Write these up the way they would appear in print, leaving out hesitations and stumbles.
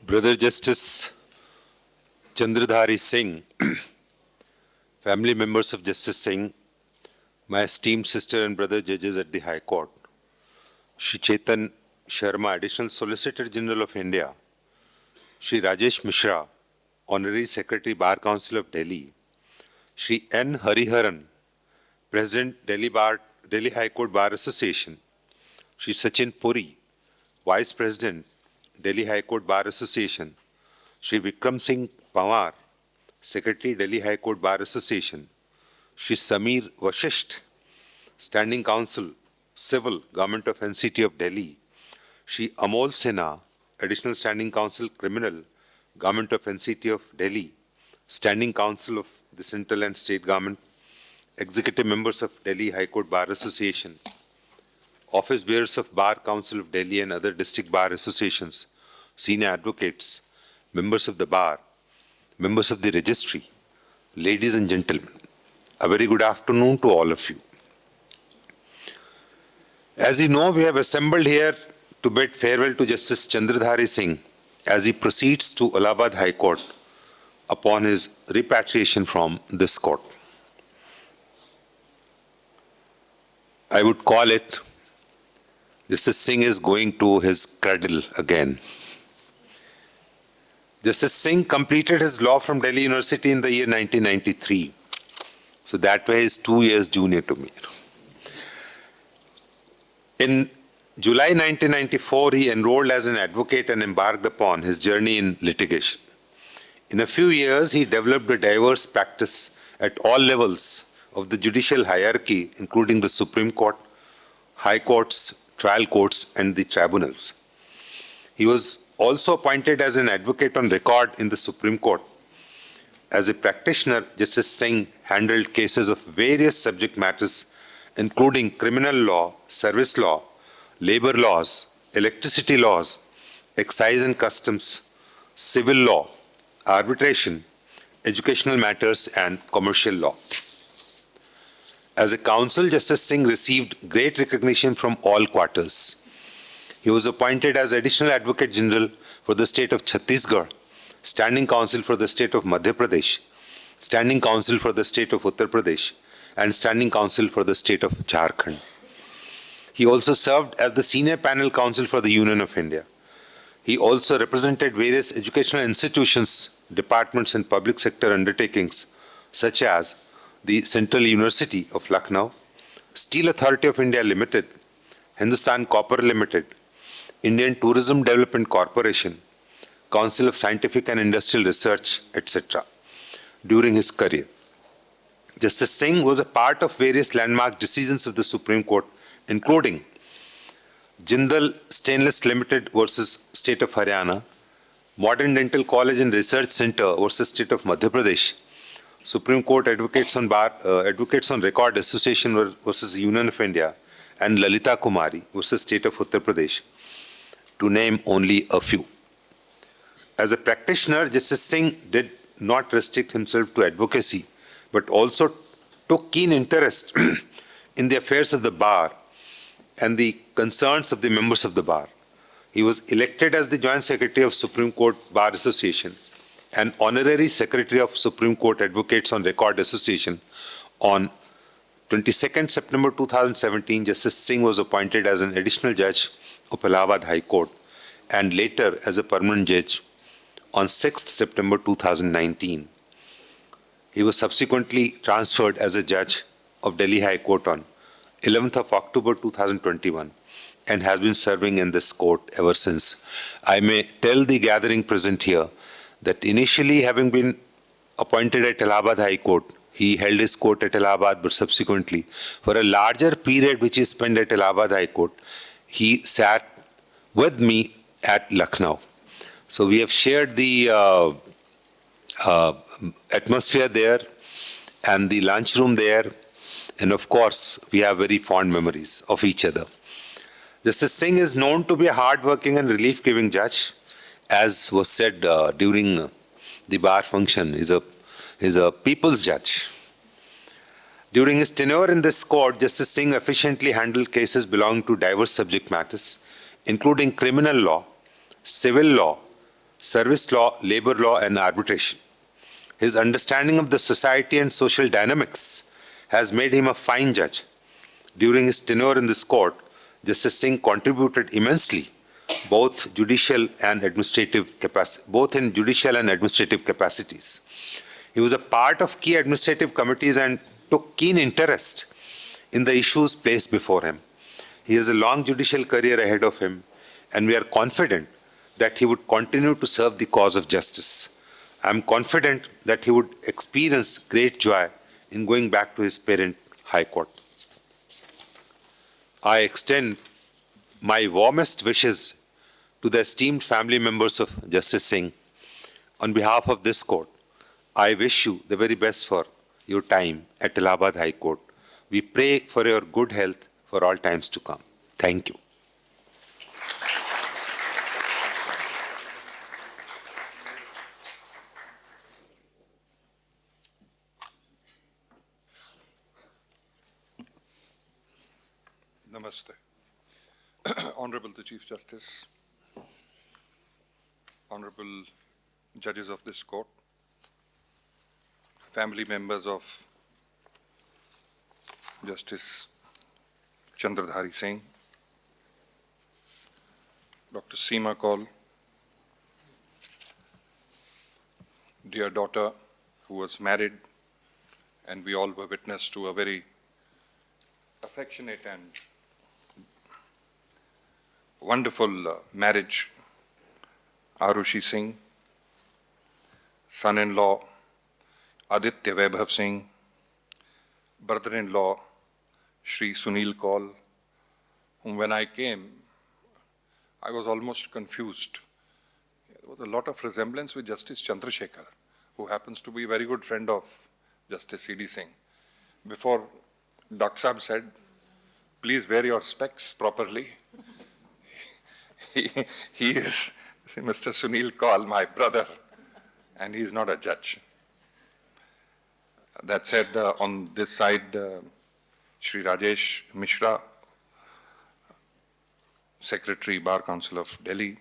Brother Justice Chandra Dhari Singh, family members of Justice Singh, my esteemed sister and brother judges at the High Court, Shri Chetan Sharma, Additional Solicitor General of India, Shri Rajesh Mishra, Honorary Secretary Bar Council of Delhi, Shri N. Hariharan, President Delhi High Court Bar Association, Shri Sachin Puri, Vice President Delhi High Court Bar Association, Shri Vikram Singh Pawar, Secretary Delhi High Court Bar Association, Shri Samir Vashisht, Standing Counsel, Civil, Government of NCT of Delhi, Shri Amol Sinha, Additional Standing Counsel, Criminal, Government of NCT of Delhi, Standing Counsel of the Central and State Government, Executive Members of Delhi High Court Bar Association, Office Bearers of Bar Council of Delhi and other district bar associations, senior advocates, members of the bar, members of the registry, ladies and gentlemen, a very good afternoon to all of you. As you know, we have assembled here to bid farewell to Justice Chandra Dhari Singh as he proceeds to Allahabad High Court upon his repatriation from this court. I would call it Justice Singh is going to his cradle again. Justice Singh completed his law from Delhi University in the year 1993. So that way he is 2 years junior to me. In July 1994, he enrolled as an advocate and embarked upon his journey in litigation. In a few years, he developed a diverse practice at all levels of the judicial hierarchy, including the Supreme Court, High Courts, trial courts, and the tribunals. He was also appointed as an advocate on record in the Supreme Court. As a practitioner, Justice Singh handled cases of various subject matters, including criminal law, service law, labor laws, electricity laws, excise and customs, civil law, arbitration, educational matters, and commercial law. As a counsel, Justice Singh received great recognition from all quarters. He was appointed as Additional Advocate General for the state of Chhattisgarh, Standing Counsel for the state of Madhya Pradesh, Standing Counsel for the state of Uttar Pradesh, and Standing Counsel for the state of Jharkhand. He also served as the Senior Panel Counsel for the Union of India. He also represented various educational institutions, departments, and public sector undertakings, such as the Central University of Lucknow, Steel Authority of India Limited, Hindustan Copper Limited, Indian Tourism Development Corporation, Council of Scientific and Industrial Research, etc. during his career. Justice Singh was a part of various landmark decisions of the Supreme Court, including Jindal Stainless Limited versus State of Haryana, Modern Dental College and Research Center versus State of Madhya Pradesh, Supreme Court Advocates on Record Association versus Union of India, and Lalita Kumari versus State of Uttar Pradesh, to name only a few. As a practitioner, Justice Singh did not restrict himself to advocacy, but also took keen interest in the affairs of the bar and the concerns of the members of the bar. He was elected as the Joint Secretary of Supreme Court Bar Association and Honorary Secretary of Supreme Court Advocates on Record Association. On 22nd September 2017, Justice Singh was appointed as an additional judge of Allahabad High Court and later as a permanent judge on 6th September 2019. He was subsequently transferred as a judge of Delhi High Court on 11th of October 2021 and has been serving in this court ever since. I may tell the gathering present here that initially, having been appointed at Allahabad High Court, he held his court at Allahabad, but subsequently, for a larger period which he spent at Allahabad High Court, he sat with me at Lucknow. So we have shared the atmosphere there and the lunchroom there, and of course, we have very fond memories of each other. Justice Singh is known to be a hard-working and relief-giving judge. As was said during the bar function, is a people's judge. During his tenure in this court, Justice Singh efficiently handled cases belonging to diverse subject matters, including criminal law, civil law, service law, labor law, and arbitration. His understanding of the society and social dynamics has made him a fine judge. During his tenure in this court, Justice Singh contributed immensely, both in judicial and administrative capacities. He was a part of key administrative committees and took keen interest in the issues placed before him. He has a long judicial career ahead of him, and we are confident that he would continue to serve the cause of justice. I am confident that he would experience great joy in going back to his parent High Court. I extend my warmest wishes to the esteemed family members of Justice Singh. On behalf of this court, I wish you the very best for your time at Allahabad High Court. We pray for your good health for all times to come. Thank you. Namaste. Honorable the Chief Justice, Honorable Judges of this court, family members of Justice Chandra Dhari Singh, Dr. Seema Kaul, dear daughter who was married, and we all were witness to a very affectionate and wonderful marriage, Arushi Singh, son-in-law Aditya Vaibhav Singh, brother-in-law Shri Sunil Kaul, whom when I came, I was almost confused. There was a lot of resemblance with Justice Chandrasekhar, who happens to be a very good friend of Justice C.D. Singh. Before Dr. Saab said, please wear your specs properly. He is Mr. Sunil Kaul, my brother, and he is not a judge. That said, on this side, Shri Rajesh Mishra, Secretary, Bar Council of Delhi,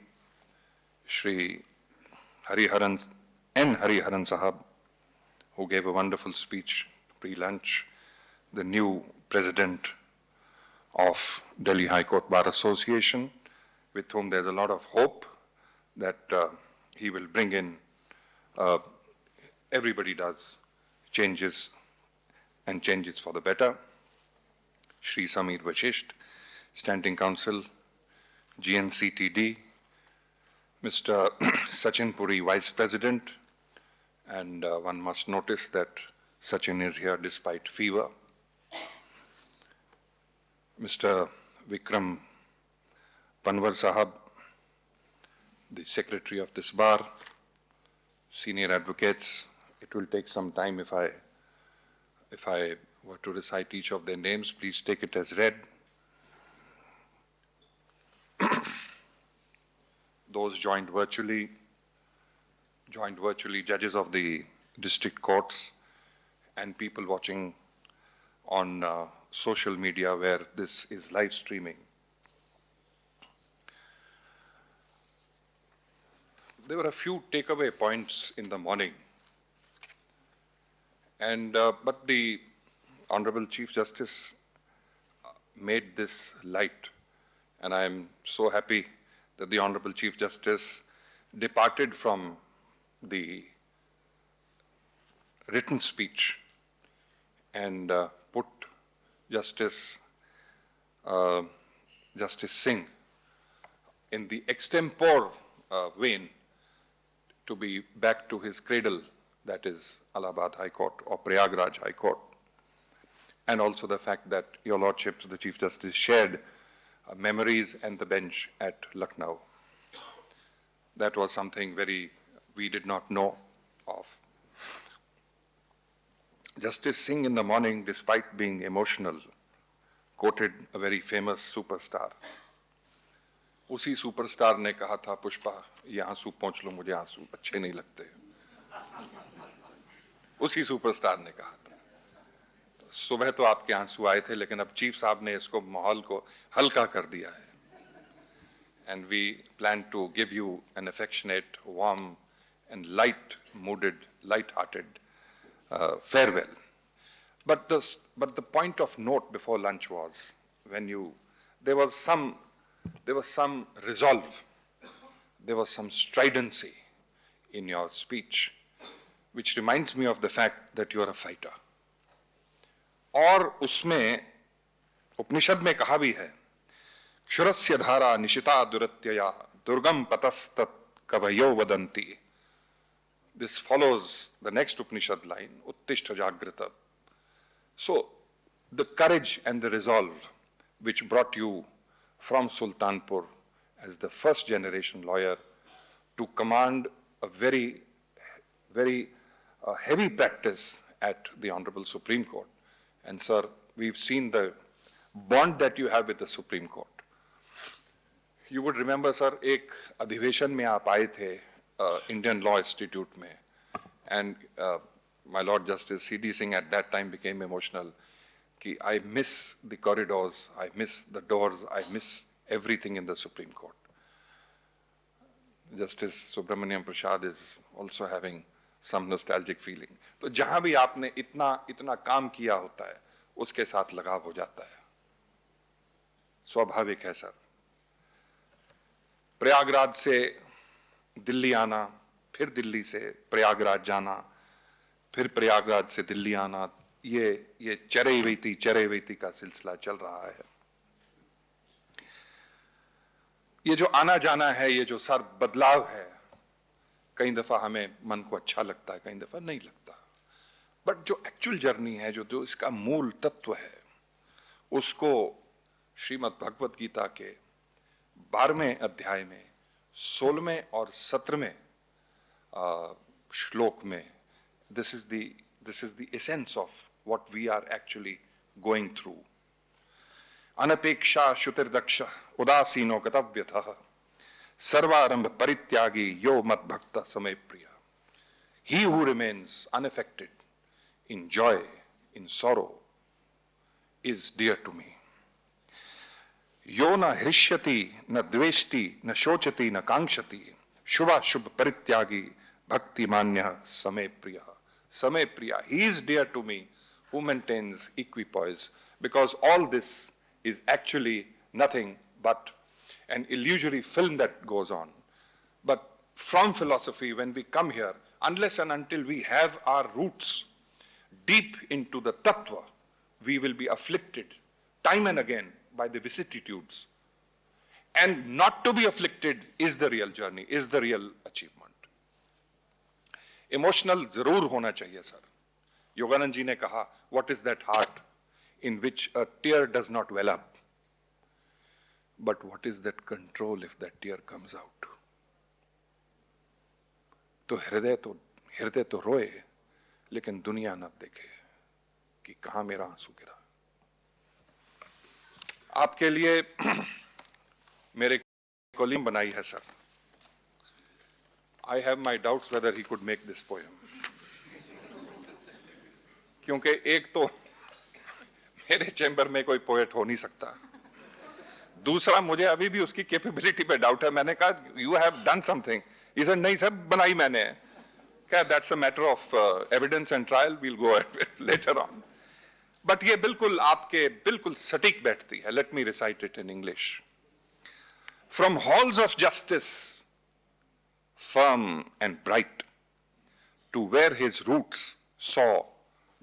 Shri Hariharan Sahab, who gave a wonderful speech pre-lunch, the new president of Delhi High Court Bar Association, with whom there's a lot of hope that he will bring in, everybody does, changes and changes for the better. Shri Samir Vashisht, Standing Counsel, GNCTD, Mr. Sachin Puri, Vice President, and one must notice that Sachin is here despite fever. Mr. Vikram Panwar Sahab, the Secretary of this bar, senior advocates. It will take some time if I were to recite each of their names. Please take it as read. Those joined virtually, judges of the district courts, and people watching on social media where this is live streaming. There were a few takeaway points in the morning, and but the Honorable Chief Justice made this light, and I am so happy that the Honorable Chief Justice departed from the written speech and put Justice Singh in the extempore vein to be back to his cradle, that is Allahabad High Court or Prayagraj High Court. And also the fact that Your Lordship, the Chief Justice, shared memories and the bench at Lucknow. That was something we did not know of. Justice Singh in the morning, despite being emotional, quoted a very famous superstar. उसी superstar ने कहा था, पुष्पा ये आंसू पोंछ लो, मुझे आंसू अच्छे नहीं लगते. उसी सुपरस्टार ने कहा था. सुबह तो आपके आंसू आए थे, लेकिन अब चीफ साहब ने इसको माहौल को हल्का कर दिया है. and we plan to give you an affectionate, warm, and light-mooded, light-hearted farewell. But the point of note before lunch was there was some resolve, there was some stridency in your speech, which reminds me of the fact that you are a fighter. और उसमें उपनिषद में कहा भी है, क्षुरस्य धारा निशिता दुरत्यया दुर्गम पतस्तत् कवयो वदन्ति. This follows the next Upanishad line, Uttishta Jagrata. So, the courage and the resolve which brought you from Sultanpur as the first generation lawyer to command a very, very heavy practice at the Honorable Supreme Court. And sir, we've seen the bond that you have with the Supreme Court. You would remember, sir, एक अधिवेशन में आप आए थे Indian Law Institute में, and my Lord Justice C.D. Singh at that time became emotional. कि I miss the corridors, I miss the doors, I miss everything in the Supreme Court. Justice Subramaniam Prasad is also having some nostalgic feeling. तो जहां भी आपने इतना काम किया होता है, उसके साथ लगाव हो जाता है. स्वाभाविक है सर. प्रयागराज से दिल्ली आना, फिर दिल्ली से प्रयागराज जाना, फिर प्रयागराज से दिल्ली आना, ये चरैवेति का सिलसिला चल रहा है. ये जो आना जाना है, ये जो सर बदलाव है, कई दफा हमें मन को अच्छा लगता है, कई दफा नहीं लगता. बट जो एक्चुअल जर्नी है, जो इसका मूल तत्व है, उसको श्रीमद् भगवत गीता के 12वें अध्याय में 16वें और 17वें श्लोक में this is the essence of what we are actually going through. अनपेक्षा शुतिर्दक्ष उदासीनो गतव्यथः सर्वारंभ परित्यागी यो मत भक्त समय प्रिय. He who remains unaffected in joy, in sorrow, is dear to me. यो न हृष्यति न द्वेष्टि न शोचति न कांक्षति शुभाशुभ परित्यागी भक्ति मान्य समय प्रिय. समय प्रिय. He is dear to me who maintains equipoise, because all this is actually nothing but an illusory film that goes on. But from philosophy, when we come here, unless and until we have our roots deep into the tattva, we will be afflicted time and again by the vicissitudes. And not to be afflicted is the real journey, is the real achievement. Emotional जरूर होना चाहिए sir. Yogananda ji ने कहा, what is that heart in which a tear does not well up? But what is that control if that tear comes out? तो हृदय तो रोए, लेकिन दुनिया न देखे कि कहां मेरा आंसू गिरा. आपके लिए मेरे कॉलम बनाई है sir. I have my doubts whether he could make this poem. क्योंकि एक तो मेरे चैम्बर में कोई पोएट हो नहीं सकता. दूसरा, मुझे अभी भी उसकी कैपेबिलिटी पे डाउट है. मैंने कहा you have done something. He said नहीं सर, बनाई मैंने. क्या that's a matter of evidence and trial, we'll go later on. But ये बिल्कुल आपके बिल्कुल सटीक बैठती है. Let me recite it in English. From halls of justice firm and bright, to where his roots saw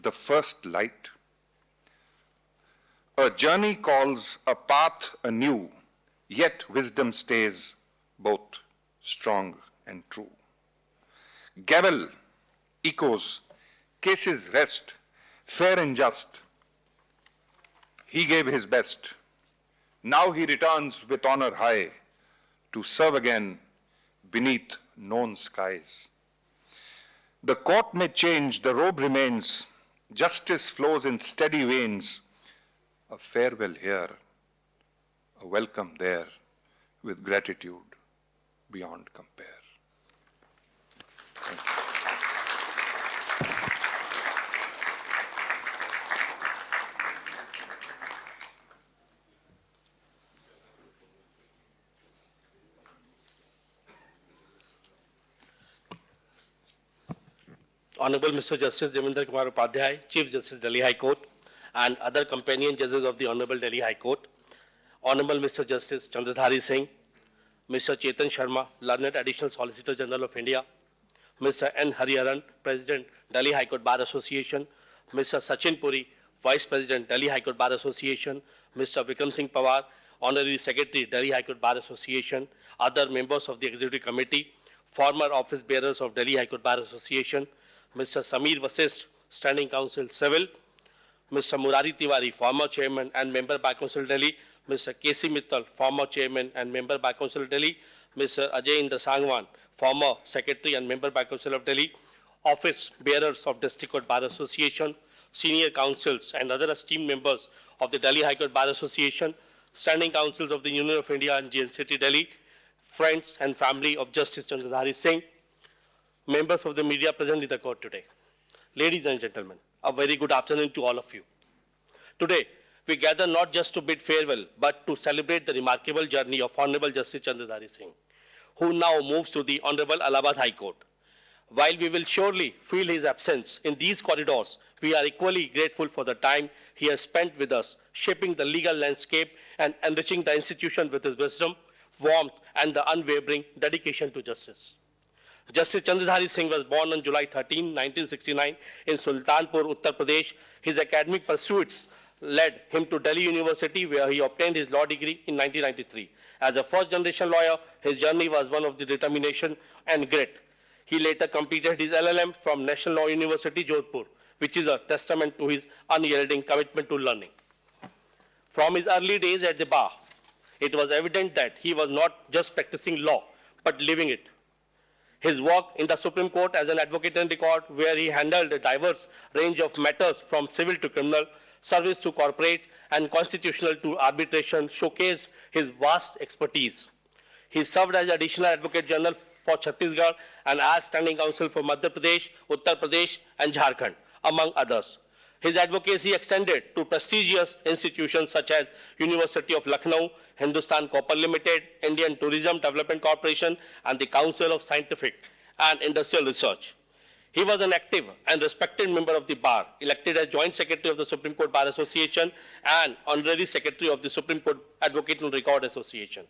the first light. A journey calls a path anew, yet wisdom stays both strong and true. Gavel echoes, cases rest, fair and just. He gave his best. Now he returns with honor high to serve again beneath known skies. The court may change, the robe remains, justice flows in steady veins. A farewell here, a welcome there, with gratitude beyond compare. Thank you. Honorable Mr. Justice Devendra Kumar Upadhyay, Chief Justice Delhi High Court, and other companion judges of the Honorable Delhi High Court, Honorable Mr. Justice Chandra Dhari Singh, Mr. Chetan Sharma, Learned Additional Solicitor General of India, Mr. N. Hariharan, President, Delhi High Court Bar Association, Mr. Sachin Puri, Vice President, Delhi High Court Bar Association, Mr. Vikram Singh Pawar, Honorary Secretary, Delhi High Court Bar Association, other members of the Executive Committee, former office bearers of Delhi High Court Bar Association, Mr. Sameer Vasist, Standing Counsel Civil, Mr. Murari Tiwari, former Chairman and Member Bar Council Delhi, Mr. K.C. Mittal, former Chairman and Member Bar Council Delhi, Mr. Ajay Indra Sangwan, former Secretary and Member Bar Council of Delhi, office bearers of District Court Bar Association, senior counsels and other esteemed members of the Delhi High Court Bar Association, standing counsels of the Union of India and GNCT Delhi, friends and family of Justice Chandra Dhari Singh, members of the media present in the court today. Ladies and gentlemen, a very good afternoon to all of you. Today, we gather not just to bid farewell, but to celebrate the remarkable journey of Honorable Justice Chandra Dhari Singh, who now moves to the Honorable Allahabad High Court. While we will surely feel his absence in these corridors, we are equally grateful for the time he has spent with us, shaping the legal landscape and enriching the institution with his wisdom, warmth, and the unwavering dedication to justice. Justice Chandra Dhari Singh was born on July 13, 1969 in Sultanpur, Uttar Pradesh. His academic pursuits led him to Delhi University, where he obtained his law degree in 1993. As a first-generation lawyer, his journey was one of the determination and grit. He later completed his LLM from National Law University, Jodhpur, which is a testament to his unyielding commitment to learning. From his early days at the bar, it was evident that he was not just practicing law, but living it. His work in the Supreme Court as an advocate in the court, where he handled a diverse range of matters from civil to criminal, service to corporate, and constitutional to arbitration, showcased his vast expertise. He served as Additional Advocate General for Chhattisgarh and as Standing Counsel for Madhya Pradesh, Uttar Pradesh, and Jharkhand, among others. His advocacy extended to prestigious institutions such as University of Lucknow, Hindustan Copper Limited, Indian Tourism Development Corporation, and the Council of Scientific and Industrial Research. He was an active and respected member of the bar, elected as Joint Secretary of the Supreme Court Bar Association and Honorary Secretary of the Supreme Court Advocate and Record Association.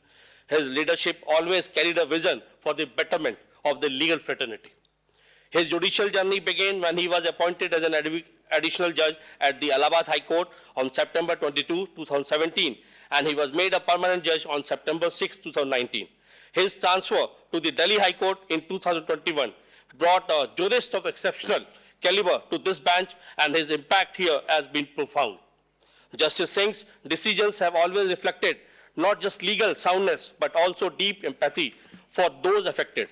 His leadership always carried a vision for the betterment of the legal fraternity. His judicial journey began when he was appointed as an additional judge at the Allahabad High Court on September 22, 2017, and he was made a permanent judge on September 6, 2019. His transfer to the Delhi High Court in 2021 brought a jurist of exceptional caliber to this bench, and his impact here has been profound. Justice Singh's decisions have always reflected not just legal soundness, but also deep empathy for those affected.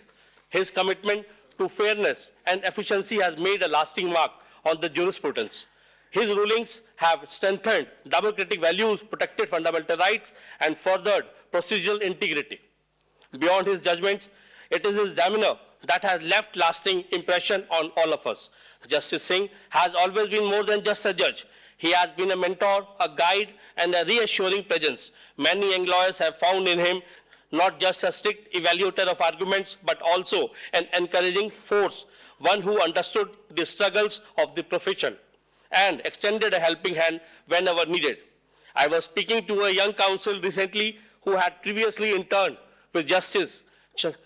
His commitment to fairness and efficiency has made a lasting mark on the jurisprudence. His rulings have strengthened democratic values, protected fundamental rights, and furthered procedural integrity. Beyond his judgments, it is his demeanor that has left lasting impression on all of us. Justice Singh has always been more than just a judge. He has been a mentor, a guide, and a reassuring presence. Many young lawyers have found in him not just a strict evaluator of arguments, but also an encouraging force, one who understood the struggles of the profession and extended a helping hand whenever needed. I was speaking to a young counsel recently who had previously interned with Justice Chandra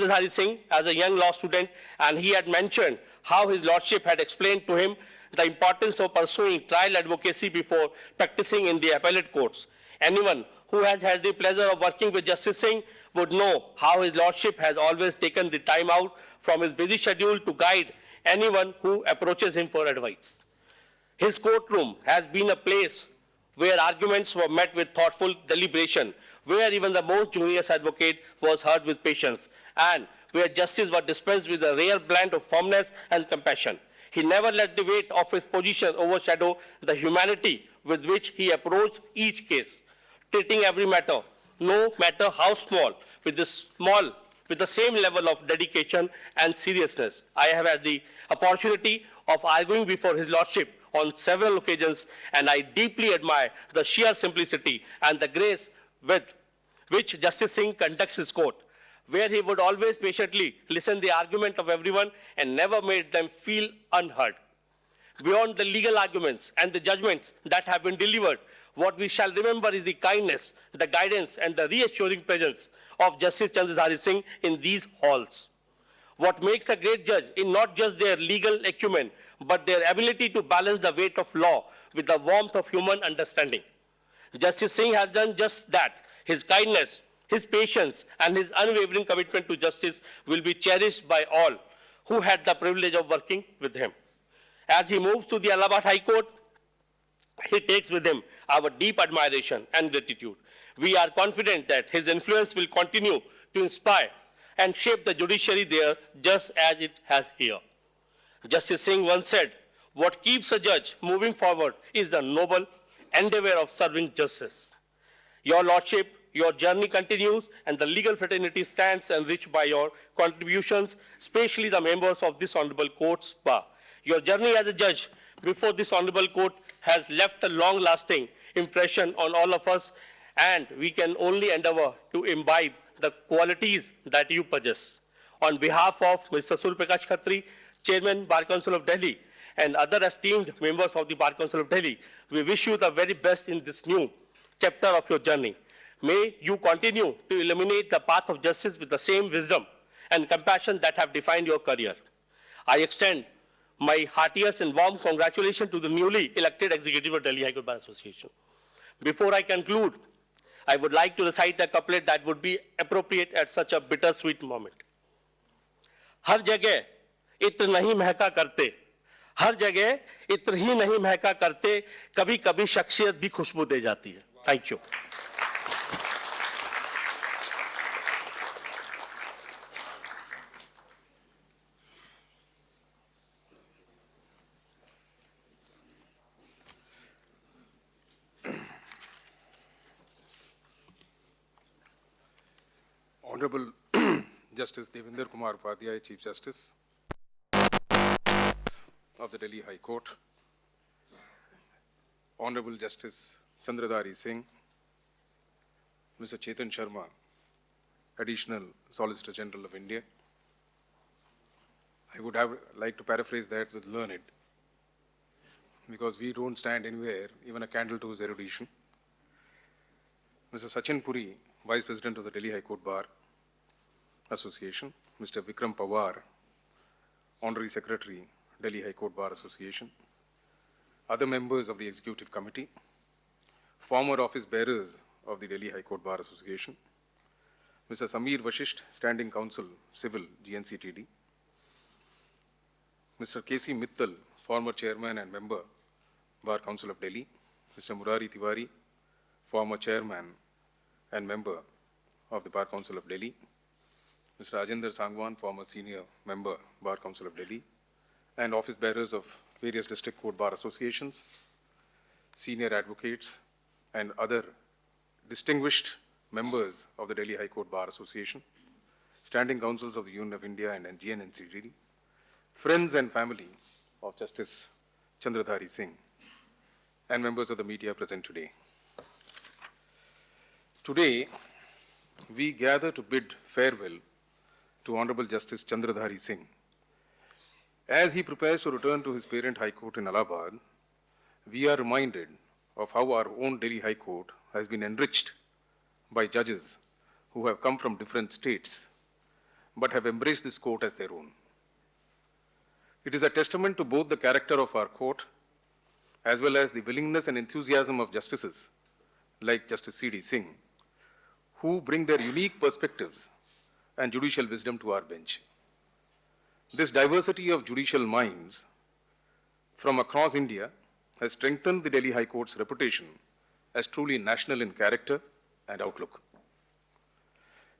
Dhari Singh as a young law student, and he had mentioned how his lordship had explained to him the importance of pursuing trial advocacy before practicing in the appellate courts. Anyone who has had the pleasure of working with Justice Singh would know how his lordship has always taken the time out from his busy schedule to guide anyone who approaches him for advice. His courtroom has been a place where arguments were met with thoughtful deliberation, where even the most junior advocate was heard with patience, and where justice was dispensed with a rare blend of firmness and compassion. He never let the weight of his position overshadow the humanity with which he approached each case, treating every matter, no matter how small, with the same level of dedication and seriousness. I have had the opportunity of arguing before his lordship on several occasions, and I deeply admire the sheer simplicity and the grace with which Justice Singh conducts his court. where he would always patiently listen the argument of everyone and never made them feel unheard. Beyond the legal arguments and the judgments that have been delivered, what we shall remember is the kindness, the guidance, and the reassuring presence of Justice Chandra Dhari Singh in these halls. What makes a great judge is not just their legal acumen, but their ability to balance the weight of law with the warmth of human understanding. Justice Singh has done just that. His kindness, his patience, and his unwavering commitment to justice will be cherished by all who had the privilege of working with him. As he moves to the Allahabad High Court, he takes with him our deep admiration and gratitude. We are confident that his influence will continue to inspire and shape the judiciary there just as it has here. Justice Singh once said, "What keeps a judge moving forward is the noble endeavor of serving justice." Your Lordship, your journey continues, and the legal fraternity stands enriched by your contributions, especially the members of this Honorable Court's bar. Your journey as a judge before this Honorable Court has left a long-lasting impression on all of us, and we can only endeavor to imbibe the qualities that you possess. On behalf of Mr. Surya Prakash Khatri, Chairman, Bar Council of Delhi, and other esteemed members of the Bar Council of Delhi, we wish you the very best in this new chapter of your journey. May you continue to illuminate the path of justice with the same wisdom and compassion that have defined your career. I extend my heartiest and warm congratulations to the newly elected executive of Delhi High Court Bar Association. Before I conclude, I would like to recite a couplet that would be appropriate at such a bittersweet moment. हर जगह इत्र नहीं महका करते, हर जगह इत्र ही नहीं महका करते, कभी कभी शख्सियत भी खुशबू दे जाती है. Thank you. Honorable Justice Devinder Kumar Upadhyay, Chief Justice of the Delhi High Court, Honorable Justice Chandra Dhari Singh, Mr. Chetan Sharma, Additional Solicitor General of India. I would like to paraphrase that with learned, because we don't stand anywhere, even a candle to his erudition. Mr. Sachin Puri, Vice President of the Delhi High Court Bar Association, Mr. Vikram Pawar, Honorary Secretary, Delhi High Court Bar Association, other members of the Executive Committee, former office bearers of the Delhi High Court Bar Association, Mr. Sameer Vashisht, Standing Counsel, Civil, GNCTD, Mr. K.C. Mittal, former Chairman and Member, Bar Council of Delhi, Mr. Murari Tiwari, former Chairman and Member of the Bar Council of Delhi, Mr. Ajender Sangwan, former Senior Member, Bar Council of Delhi, and office bearers of various district court bar associations, senior advocates, and other distinguished members of the Delhi High Court Bar Association, standing councils of the Union of India and GNCTD, friends and family of Justice Chandra Dhari Singh, and members of the media present today. Today, we gather to bid farewell to Honorable Justice Chandra Dhari Singh. As he prepares to return to his parent High Court in Allahabad, we are reminded of how our own Delhi High Court has been enriched by judges who have come from different states, but have embraced this court as their own. It is a testament to both the character of our court, as well as the willingness and enthusiasm of justices like Justice C.D. Singh, who bring their unique perspectives and judicial wisdom to our bench. This diversity of judicial minds from across India has strengthened the Delhi High Court's reputation as truly national in character and outlook.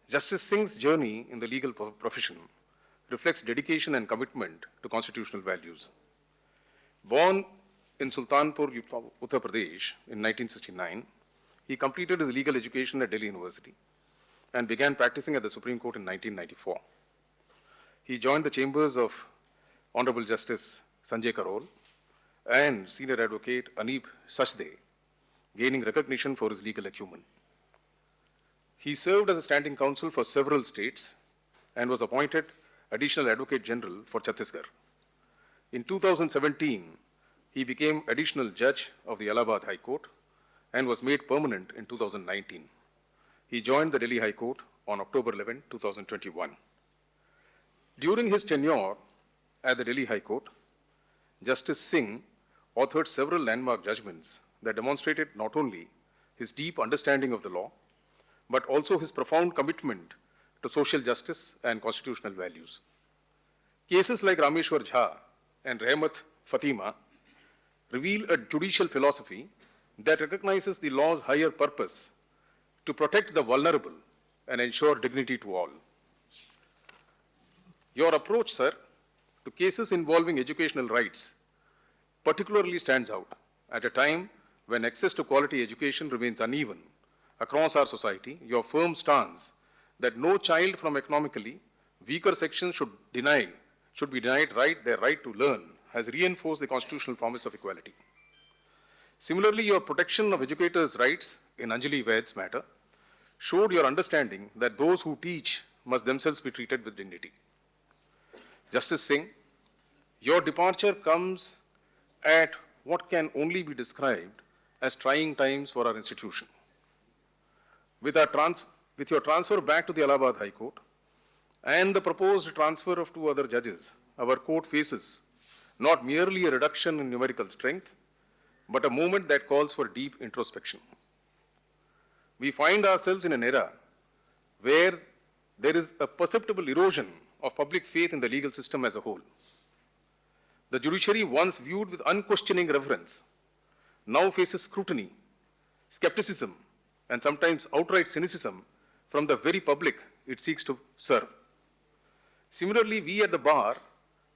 Justice Singh's journey in the legal profession reflects dedication and commitment to constitutional values. Born in Sultanpur, Uttar Pradesh in 1969, he completed his legal education at Delhi University and began practicing at the Supreme Court in 1994. He joined the chambers of Honorable Justice Sanjay Karol and Senior Advocate Aneep Sachdev, gaining recognition for his legal acumen. He served as a standing counsel for several states and was appointed Additional Advocate General for Chhattisgarh. In 2017, he became Additional Judge of the Allahabad High Court and was made permanent in 2019. He joined the Delhi High Court on October 11, 2021. During his tenure at the Delhi High Court, Justice Singh authored several landmark judgments that demonstrated not only his deep understanding of the law, but also his profound commitment to social justice and constitutional values. Cases like Rameshwar Jha and Rehmat Fatima reveal a judicial philosophy that recognizes the law's higher purpose to protect the vulnerable and ensure dignity to all. Your approach, sir, to cases involving educational rights particularly stands out at a time when access to quality education remains uneven across our society. Your firm stance that no child from economically weaker sections should be denied their right to learn has reinforced the constitutional promise of equality. Similarly, your protection of educators' rights in Anjali Vaid's matter showed your understanding that those who teach must themselves be treated with dignity. Justice Singh, your departure comes at what can only be described as trying times for our institution. With your transfer back to the Allahabad High Court and the proposed transfer of 2 other judges, our court faces not merely a reduction in numerical strength, but a movement that calls for deep introspection. We find ourselves in an era where there is a perceptible erosion of public faith in the legal system as a whole. The judiciary, once viewed with unquestioning reverence, now faces scrutiny, skepticism, and sometimes outright cynicism from the very public it seeks to serve. Similarly, we at the bar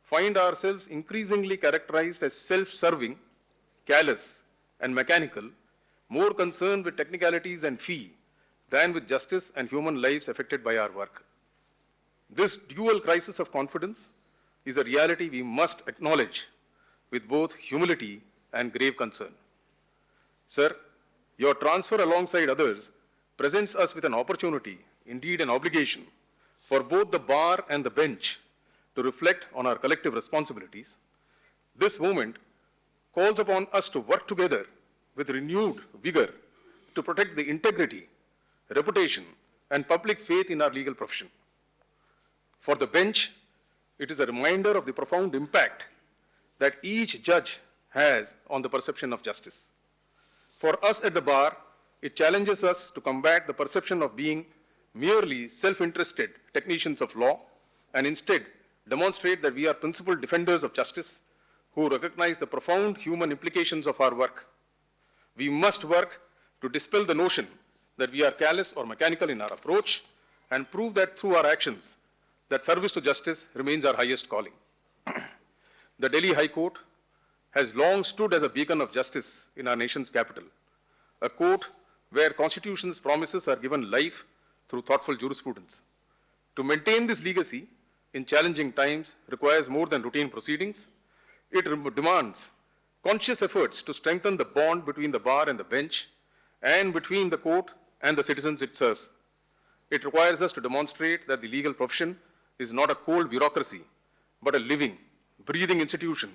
find ourselves increasingly characterized as self-serving, callous, and mechanical, more concerned with technicalities and fee than with justice and human lives affected by our work. This dual crisis of confidence is a reality we must acknowledge with both humility and grave concern. Sir, your transfer alongside others presents us with an opportunity, indeed an obligation, for both the bar and the bench to reflect on our collective responsibilities. This moment calls upon us to work together with renewed vigor to protect the integrity, reputation, and public faith in our legal profession. For the bench, it is a reminder of the profound impact that each judge has on the perception of justice. For us at the bar, it challenges us to combat the perception of being merely self-interested technicians of law and instead demonstrate that we are principled defenders of justice who recognize the profound human implications of our work. We must work to dispel the notion that we are callous or mechanical in our approach and prove that through our actions that service to justice remains our highest calling. The Delhi High Court has long stood as a beacon of justice in our nation's capital, a court where Constitution's promises are given life through thoughtful jurisprudence. To maintain this legacy in challenging times requires more than routine proceedings. It demands conscious efforts to strengthen the bond between the bar and the bench and between the court and the citizens it serves. It requires us to demonstrate that the legal profession is not a cold bureaucracy, but a living, breathing institution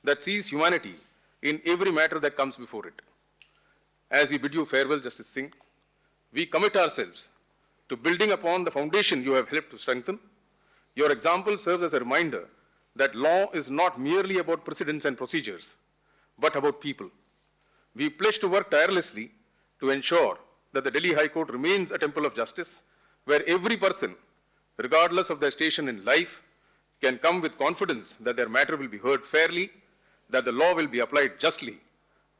that sees humanity in every matter that comes before it. As we bid you farewell, Justice Singh, we commit ourselves to building upon the foundation you have helped to strengthen. Your example serves as a reminder that law is not merely about precedents and procedures, but about people. We pledge to work tirelessly to ensure that the Delhi High Court remains a temple of justice, where every person, regardless of their station in life, can come with confidence that their matter will be heard fairly, that the law will be applied justly,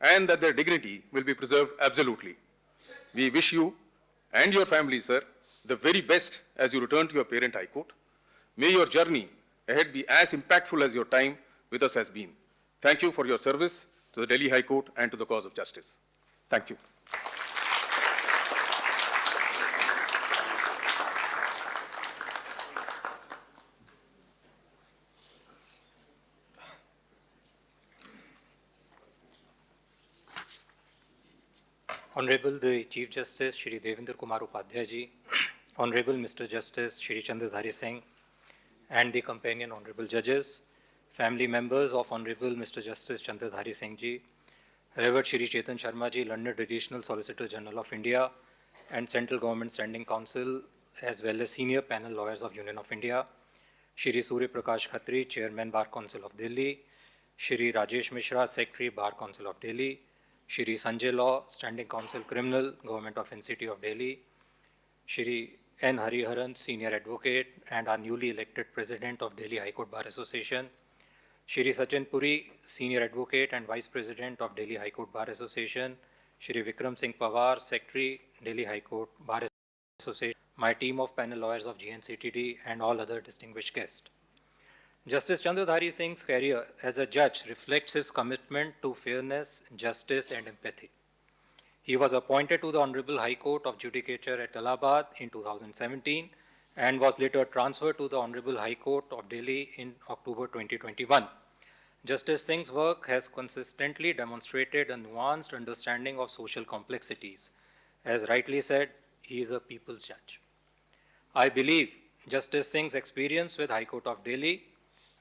and that their dignity will be preserved absolutely. We wish you and your family, sir, the very best as you return to your parent High Court. May your journey ahead be as impactful as your time with us has been. Thank you for your service to the Delhi High Court and to the cause of justice. Thank you. Honorable the Chief Justice Shri Devendra Kumar Upadhyay ji, Honorable Mr. Justice Shri Chandra Dhari Singh, and the companion Honorable Judges, family members of Honorable Mr. Justice Chandra Dhari Singh ji, Revered Shri Chetan Sharma ji, London Additional Solicitor General of India, and Central Government Standing Council, as well as senior panel lawyers of Union of India, Shri Surya Prakash Khatri, Chairman Bar Council of Delhi, Shri Rajesh Mishra, Secretary Bar Council of Delhi, Shri Sanjay Law, Standing Counsel Criminal, Government of NCT of Delhi, Shri N. Hariharan, Senior Advocate and our newly elected President of Delhi High Court Bar Association, Shri Sachin Puri, Senior Advocate and Vice President of Delhi High Court Bar Association, Shri Vikram Singh Pawar, Secretary, Delhi High Court Bar Association, my team of panel lawyers of GNCTD, and all other distinguished guests. Justice Chandra Dhari Singh's career as a judge reflects his commitment to fairness, justice, and empathy. He was appointed to the Honorable High Court of Judicature at Allahabad in 2017 and was later transferred to the Honorable High Court of Delhi in October 2021. Justice Singh's work has consistently demonstrated a nuanced understanding of social complexities. As rightly said, he is a people's judge. I believe Justice Singh's experience with High Court of Delhi,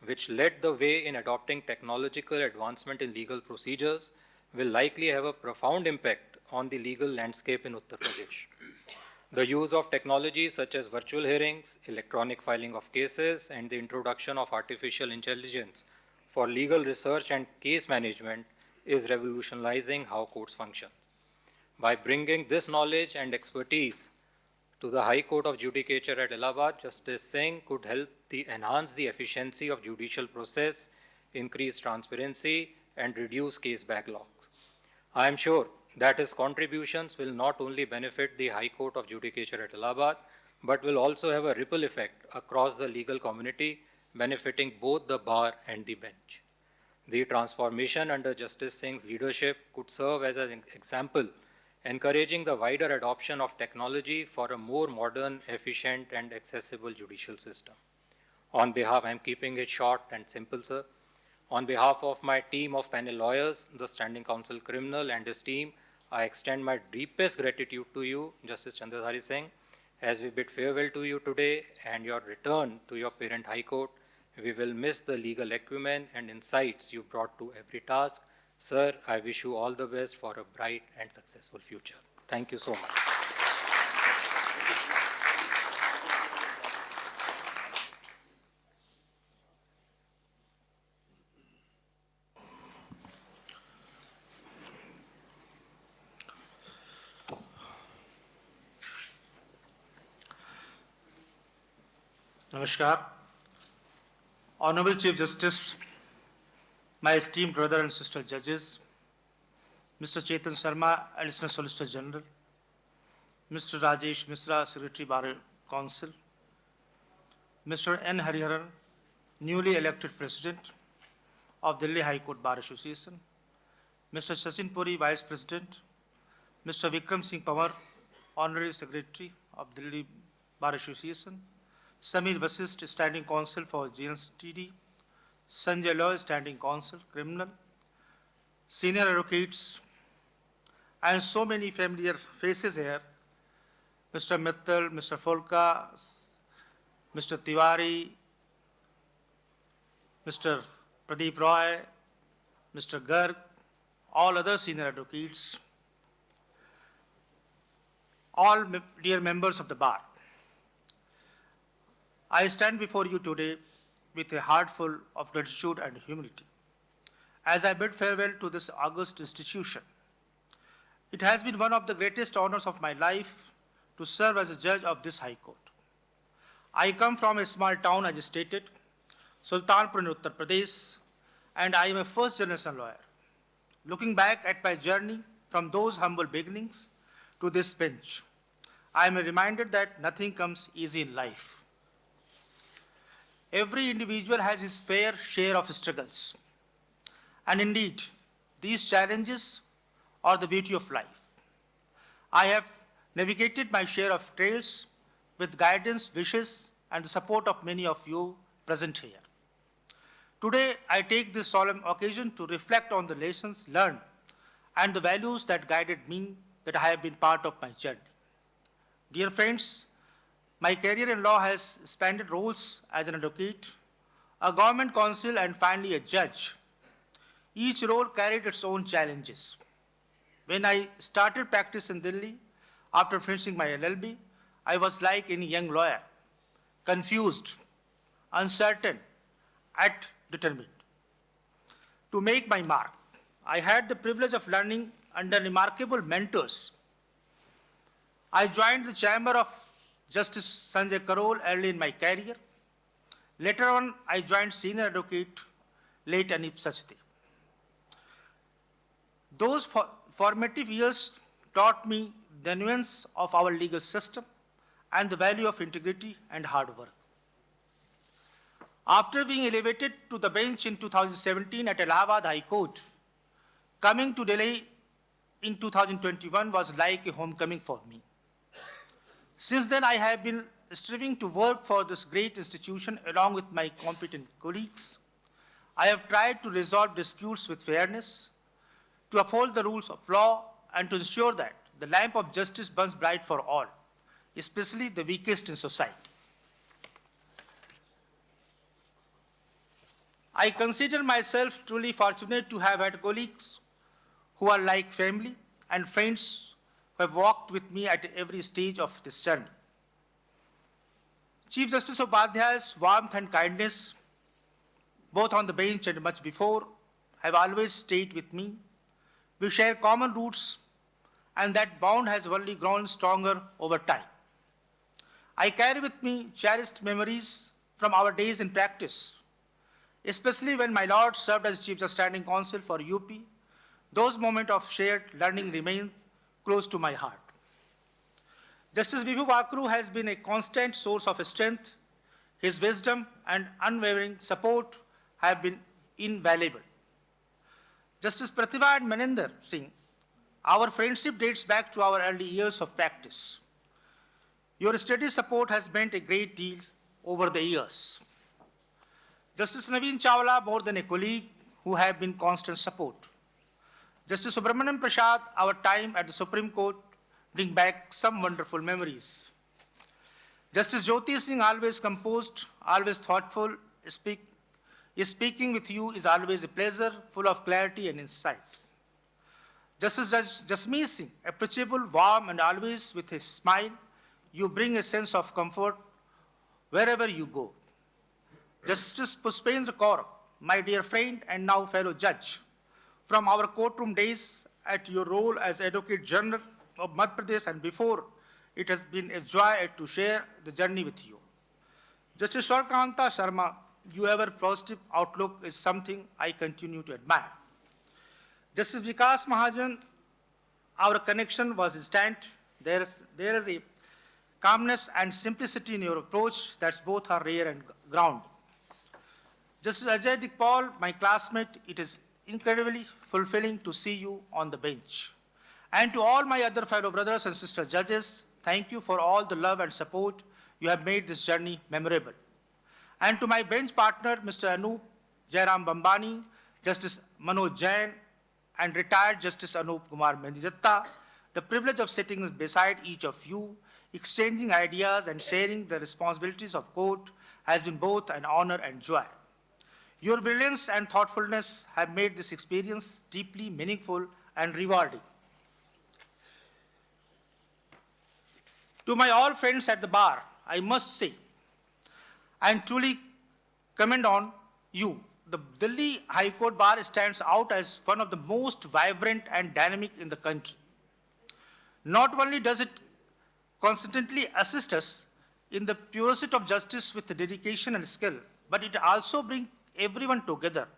which led the way in adopting technological advancement in legal procedures, will likely have a profound impact on the legal landscape in Uttar Pradesh. The use of technology such as virtual hearings, electronic filing of cases, and the introduction of artificial intelligence for legal research and case management is revolutionizing how courts function. By bringing this knowledge and expertise to the High Court of Judicature at Allahabad, Justice Singh could help enhance the efficiency of judicial process, increase transparency, and reduce case backlogs. I am sure that his contributions will not only benefit the High Court of Judicature at Allahabad, but will also have a ripple effect across the legal community, benefiting both the bar and the bench. The transformation under Justice Singh's leadership could serve as an example, encouraging the wider adoption of technology for a more modern, efficient, and accessible judicial system. On behalf, I am keeping it short and simple, sir. On behalf of my team of panel lawyers, the Standing Counsel Criminal and his team, I extend my deepest gratitude to you, Justice Chandra Dhari Singh, as we bid farewell to you today and your return to your parent High Court. We will miss the legal acumen and insights you brought to every task. Sir, I wish you all the best for a bright and successful future. Thank you so much. Namaskar. Honorable Chief Justice, my esteemed brother and sister judges, Mr. Chetan Sharma, Additional Solicitor General, Mr. Rajesh Mishra, Secretary Bar Council, Mr. N. Hariharan, newly elected President of Delhi High Court Bar Association, Mr. Sachin Puri, Vice President, Mr. Vikram Singh Pawar, Honorary Secretary of Delhi Bar Association, Samir Vasist, Standing Counsel for GNCTD, Sanjay Law, Standing Counsel, Criminal, Senior Advocates, and so many familiar faces here, Mr. Mittal, Mr. Folka, Mr. Tiwari, Mr. Pradeep Roy, Mr. Garg, all other senior advocates, all dear members of the bar. I stand before you today with a heart full of gratitude and humility. As I bid farewell to this august institution, it has been one of the greatest honors of my life to serve as a judge of this High Court. I come from a small town, as stated, Sultanpur in Uttar Pradesh, and I am a first-generation lawyer. Looking back at my journey from those humble beginnings to this bench, I am reminded that nothing comes easy in life. Every individual has his fair share of struggles. And indeed, these challenges are the beauty of life. I have navigated my share of trails with guidance, wishes, and the support of many of you present here. Today, I take this solemn occasion to reflect on the lessons learned and the values that guided me that I have been part of my journey. Dear friends, my career in law has spanned roles as an advocate, a government counsel, and finally a judge. Each role carried its own challenges. When I started practice in Delhi, after finishing my LLB, I was like any young lawyer, confused, uncertain, and determined to make my mark. I had the privilege of learning under remarkable mentors. I joined the Chamber of Justice Sanjay Karol early in my career. Later on, I joined senior advocate late Anip Sachdev. Those formative years taught me the nuance of our legal system and the value of integrity and hard work. After being elevated to the bench in 2017 at Allahabad High Court, coming to Delhi in 2021 was like a homecoming for me. Since then, I have been striving to work for this great institution along with my competent colleagues. I have tried to resolve disputes with fairness, to uphold the rules of law, and to ensure that the lamp of justice burns bright for all, especially the weakest in society. I consider myself truly fortunate to have had colleagues who are like family and friends who have walked with me at every stage of this journey. Chief Justice Upadhyay's warmth and kindness, both on the bench and much before, have always stayed with me. We share common roots, and that bond has only grown stronger over time. I carry with me cherished memories from our days in practice, especially when my Lord served as Chief Justice Standing Counsel for UP. Those moments of shared learning remain close to my heart. Justice Vibhu Vakru has been a constant source of strength. His wisdom and unwavering support have been invaluable. Justice Pratibha and Maninder Singh, our friendship dates back to our early years of practice. Your steady support has meant a great deal over the years. Justice Naveen Chawla, more than a colleague, who have been constant support. Justice Subramaniam Prasad, our time at the Supreme Court, bring back some wonderful memories. Justice Jyoti Singh, always composed, always thoughtful, speaking with you is always a pleasure, full of clarity and insight. Justice Jasmeet Singh, approachable, warm, and always with a smile, you bring a sense of comfort wherever you go. Justice Puspendra Kaur, my dear friend and now fellow judge, from our courtroom days at your role as Advocate General of Madhya Pradesh and before, it has been a joy to share the journey with you. Justice Swarkanta Sharma, your ever positive outlook is something I continue to admire. Justice Vikas Mahajan, our connection was instant. There is a calmness and simplicity in your approach that's both are rare and grounded. Justice Ajay Dikpal, my classmate, it is incredibly fulfilling to see you on the bench. And to all my other fellow brothers and sister judges, thank you for all the love and support you have made this journey memorable. And to my bench partner, Mr. Anup Jairam Bambani, Justice Manoj Jain, and retired Justice Anup Kumar Mendidatta, the privilege of sitting beside each of you, exchanging ideas and sharing the responsibilities of court has been both an honor and joy. Your brilliance and thoughtfulness have made this experience deeply meaningful and rewarding. To my all friends at the bar, I must say, and truly commend on you. The Delhi High Court bar stands out as one of the most vibrant and dynamic in the country. Not only does it constantly assist us in the pursuit of justice with dedication and skill, but it also brings everyone together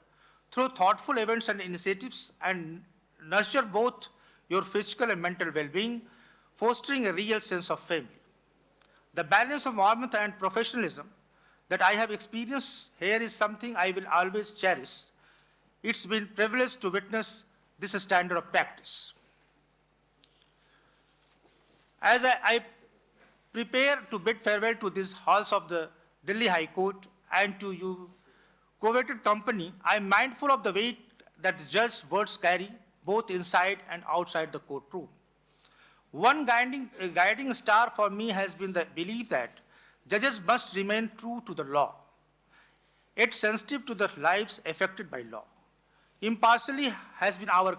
through thoughtful events and initiatives and nurture both your physical and mental well-being, fostering a real sense of family. The balance of warmth and professionalism that I have experienced here is something I will always cherish. It's been a privilege to witness this standard of practice. As I prepare to bid farewell to these halls of the Delhi High Court and to you coveted company, I am mindful of the weight that the judge's words carry both inside and outside the courtroom. One guiding star for me has been the belief that judges must remain true to the law, yet sensitive to the lives affected by law. Impartiality has been our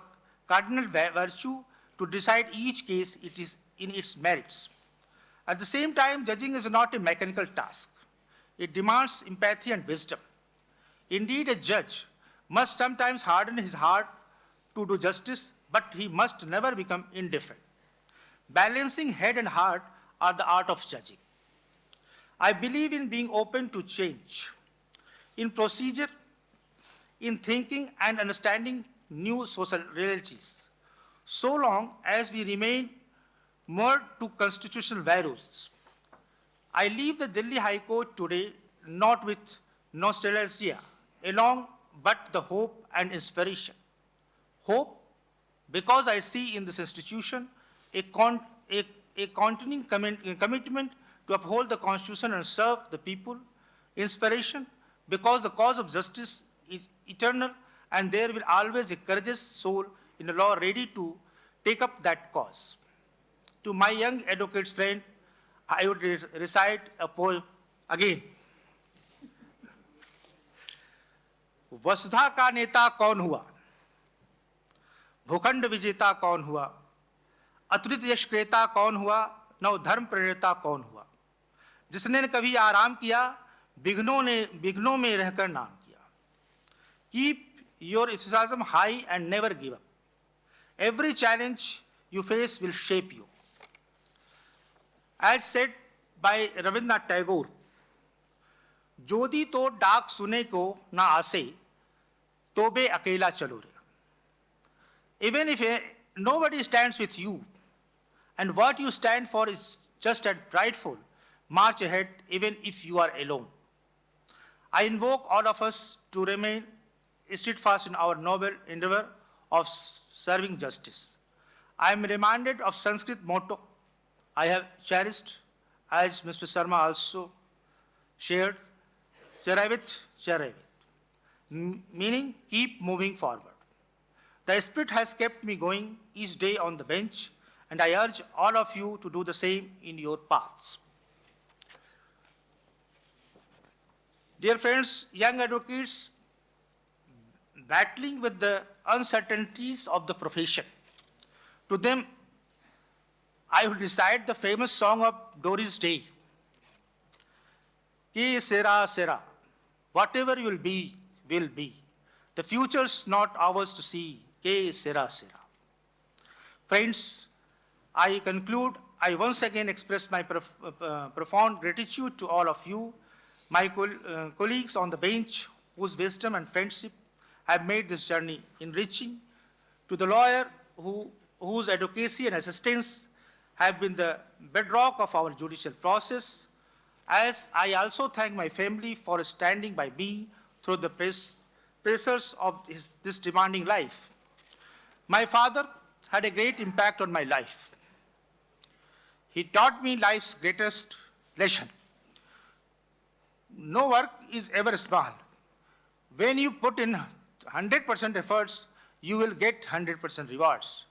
cardinal virtue to decide each case in its merits. At the same time, judging is not a mechanical task. It demands empathy and wisdom. Indeed, a judge must sometimes harden his heart to do justice, but he must never become indifferent. Balancing head and heart are the art of judging. I believe in being open to change, in procedure, in thinking and understanding new social realities, so long as we remain moored to constitutional values. I leave the Delhi High Court today not with nostalgia along, but the hope and inspiration. Hope, because I see in this institution a continuing commitment to uphold the Constitution and serve the people. Inspiration, because the cause of justice is eternal and there will always a courageous soul in the law ready to take up that cause. To my young advocates friend, I would recite a poem again. वसुधा का नेता कौन हुआ, भूखंड विजेता कौन हुआ, अतुलित यश क्रेता कौन हुआ, नव धर्म प्रेरता कौन हुआ, जिसने कभी आराम किया, विघ्नों में रहकर नाम किया. Keep your enthusiasm high and never give up. Every challenge you face will shape you. As said by Rabindranath Tagore, जोदी तो डाक सुने को ना आसे, तो बे अकेला चलो रे. Even if nobody stands with you, and what you stand for is just and rightful, march ahead even if you are alone. I invoke all of us to remain steadfast in our noble endeavor of serving justice. I am reminded of Sanskrit motto I have cherished, as Mr. Sharma also shared, Charayavit, meaning keep moving forward. The Spirit has kept me going each day on the bench, and I urge all of you to do the same in your paths. Dear friends, young advocates, battling with the uncertainties of the profession, to them, I will recite the famous song of Doris Day. Ke sera sera, whatever you will be, will be. The future's not ours to see. Ke sera sera. Friends, I conclude, I once again express my profound gratitude to all of you, my colleagues on the bench, whose wisdom and friendship have made this journey enriching, to the lawyer whose advocacy and assistance have been the bedrock of our judicial process, as I also thank my family for standing by me through the pressures of this demanding life. My father had a great impact on my life. He taught me life's greatest lesson. No work is ever small. When you put in 100% efforts, you will get 100% rewards.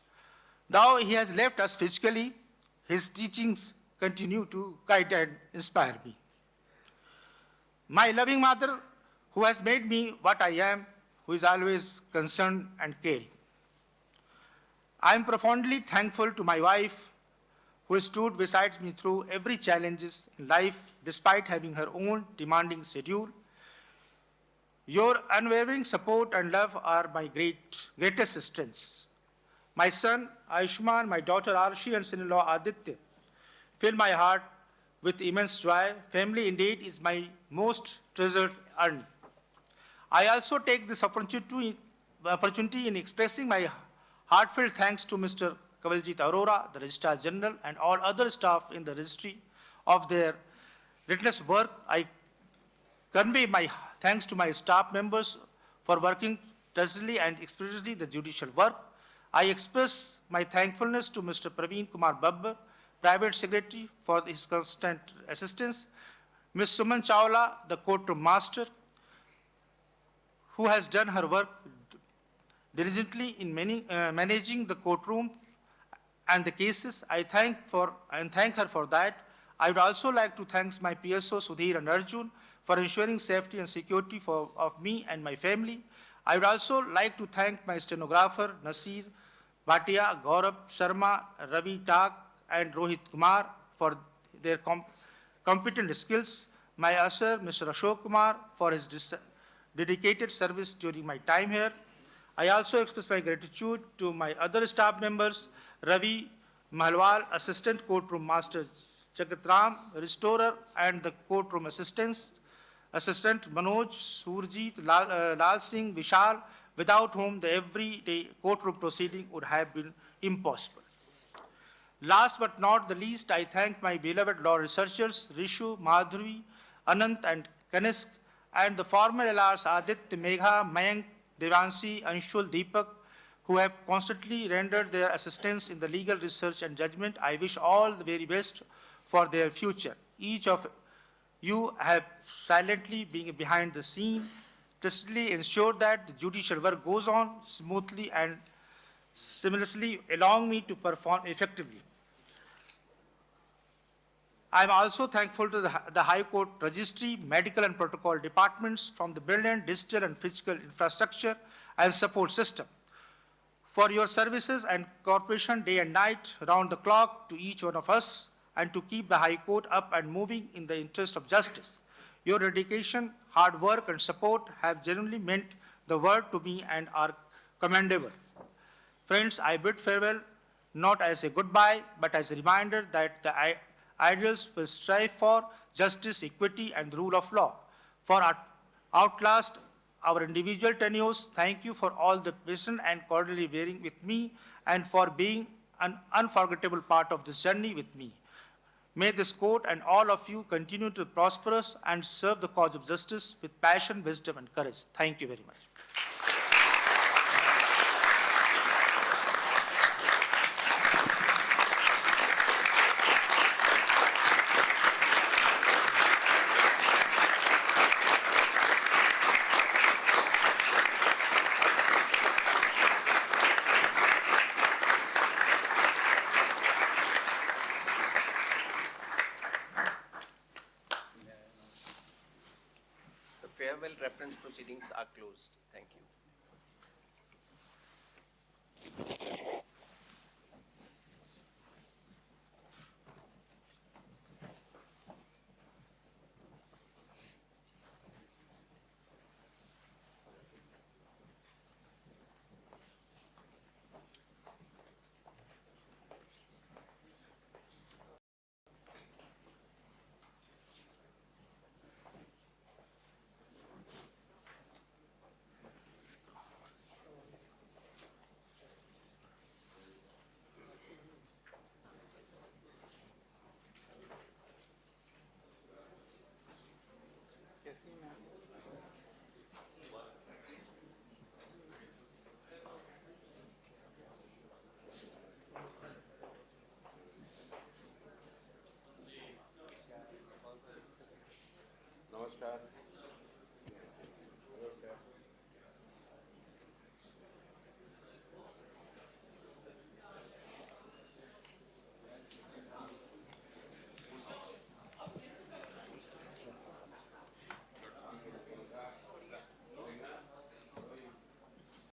Though he has left us physically, his teachings continue to guide and inspire me. My loving mother, who has made me what I am, who is always concerned and caring. I am profoundly thankful to my wife, who stood beside me through every challenge in life, despite having her own demanding schedule. Your unwavering support and love are my greatest strengths. My son, Ayushman, my daughter, Arshi, and son-in-law, Aditya, fill my heart with immense joy. Family, indeed, is my most treasured earning. I also take this opportunity in expressing my heartfelt thanks to Mr. Kawaljit Arora, the Registrar General, and all other staff in the registry of their relentless work. I convey my thanks to my staff members for working tirelessly and expeditiously the judicial work. I express my thankfulness to Mr. Praveen Kumar Babbar, Private Secretary, for his constant assistance, Ms. Suman Chawla, the courtroom master, who has done her work diligently in managing the courtroom and the cases. I thank her for that. I would also like to thank my PSO Sudhir and Arjun for ensuring safety and security of me and my family. I would also like to thank my stenographer Nasir Bhatia, Gaurav Sharma, Ravi Tak, and Rohit Kumar for their competent skills. My usher, Mr. Ashok Kumar, for his dedicated service during my time here. I also express my gratitude to my other staff members, Ravi Mahalwal, Assistant Courtroom Master Jagatram, Restorer, and the Courtroom Assistant Manoj, Surjit, Lal Singh, Vishal, without whom the everyday courtroom proceeding would have been impossible. Last but not the least, I thank my beloved law researchers, Rishu, Madhuri, Anant, and Kanisk, and the former LRs Aditya, Megha, Mayank, Devanshi, Anshul, Deepak, who have constantly rendered their assistance in the legal research and judgment. I wish all the very best for their future. Each of you have silently been behind the scene, trustedly ensure that the judicial work goes on smoothly and seamlessly, allowing me to perform effectively. I am also thankful to the High Court Registry, Medical and Protocol departments from the brilliant digital and physical infrastructure and support system for your services and cooperation day and night, round the clock to each one of us, and to keep the High Court up and moving in the interest of justice. Your dedication, hard work, and support have genuinely meant the world to me and are commendable. Friends, I bid farewell not as a goodbye, but as a reminder that the ideals we strive for, justice, equity, and the rule of law, for outlast our individual tenures. Thank you for all the patience and cordially bearing with me, and for being an unforgettable part of this journey with me. May this court and all of you continue to prosper and serve the cause of justice with passion, wisdom, and courage. Thank you very much. Farewell reference proceedings are closed. Thank you. Yes, ma'am.